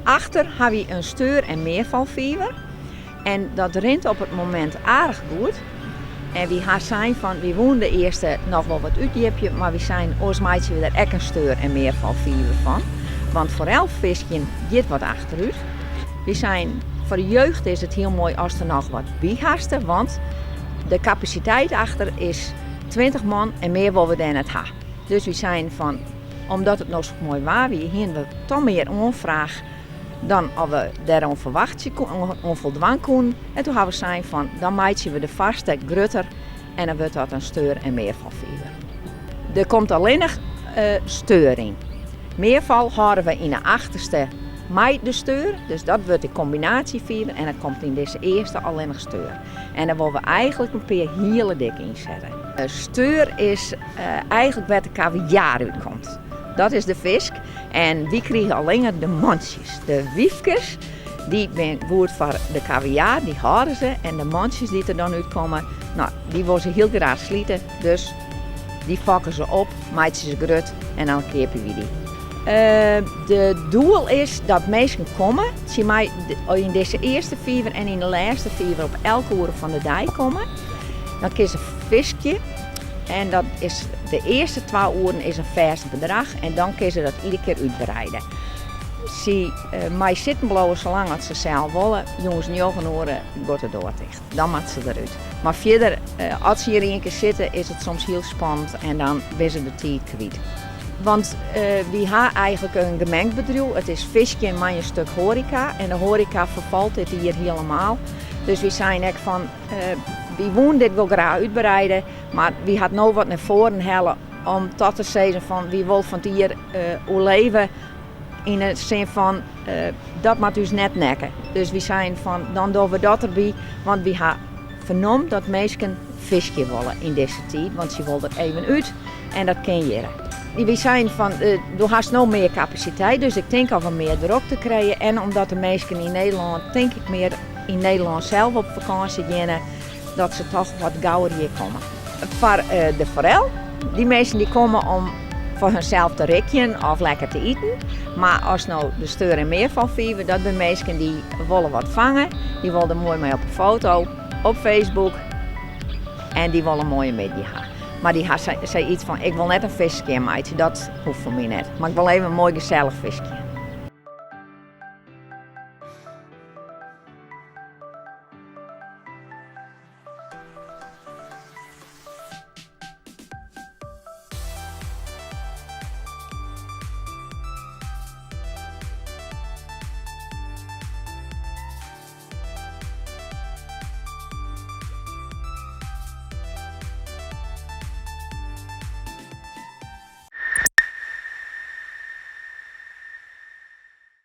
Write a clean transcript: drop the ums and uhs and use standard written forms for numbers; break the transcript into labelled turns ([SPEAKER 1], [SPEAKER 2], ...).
[SPEAKER 1] Achter hebben we een steur- en meervalfever. En dat rent op het moment aardig goed. En we woonden de eerste nog wel wat uitjepje, maar we zijn oorsmeidje we er ook een steur- en meervalfever van. Want voor 11 visjen dit wat achteruit. Voor de jeugd is het heel mooi als er nog wat bijhasten, want de capaciteit achter is 20 man en meer willen we dan het ha. Dus we zijn van, omdat het nog zo mooi was, we toch meer aanvraag dan als we daarom verwachten, onvoldwang konden. En toen hebben we zijn van, dan maatje we de vaste grutter en dan wordt dat een steur- en meervalfever. Er komt alleen nog steuring. Meerval houden we in de achterste met de steur, dus dat wordt de combinatievever en dat komt in deze eerste alleen nog steur. En dan willen we eigenlijk een paar hele dik inzetten. Steur is eigenlijk waar de kaviaar uitkomt. Dat is de vis en die krijgen alleen de mondjes. De wiefkes, die zijn goed voor de kaviaar, die houden ze. En de mondjes die er dan uitkomen, nou, die worden ze heel graag slieten. Dus die vakken ze op, maken ze grut en dan kepen we die. De doel is dat mensen komen, zie mij in deze eerste fever en in de laatste fever op elke uur van de dag komen. Dan kies een visje en dat is de eerste 2 uren is een vast bedrag en dan kun ze dat iedere keer uitbreiden. Zie mij zitten blijven zolang als ze zelf willen, jongens 9 uur gaat het door dicht. Dan maakt ze eruit. Maar verder, als ze hier een keer zitten is het soms heel spannend en dan wissen de tijd kwijt. Want we hebben eigenlijk een gemengd bedrijf. Het is visje en maar een stuk horeca. En de horeca vervalt dit hier helemaal. Dus we zijn echt van, we willen dit wel graag uitbreiden. Maar we hadden nou wat naar voren hellen om tot te zeggen van, wie wil van hier leven. In de zin van, dat moet dus net nekken. Dus we zijn van, dan doen we dat erbij. Want we hebben vernomen dat mensen visje willen in deze tijd. Want ze willen er even uit en dat ken je. We zijn van, er is nog meer capaciteit, dus ik denk al van meer erop te krijgen. En omdat de mensen in Nederland, denk ik meer in Nederland zelf op vakantie gaan, dat ze toch wat gauwer hier komen. Voor de forel, die mensen die komen om voor hunzelf te rekenen of lekker te eten. Maar als nou de steur- en meervalfever, dat zijn mensen die willen wat vangen. Die willen er mooi mee op een foto, op Facebook. En die willen een mooie media hebben. Maar die zei iets van, ik wil net een visje, maatje, dat hoeft voor mij net. Maar ik wil even een mooi gezellig visje.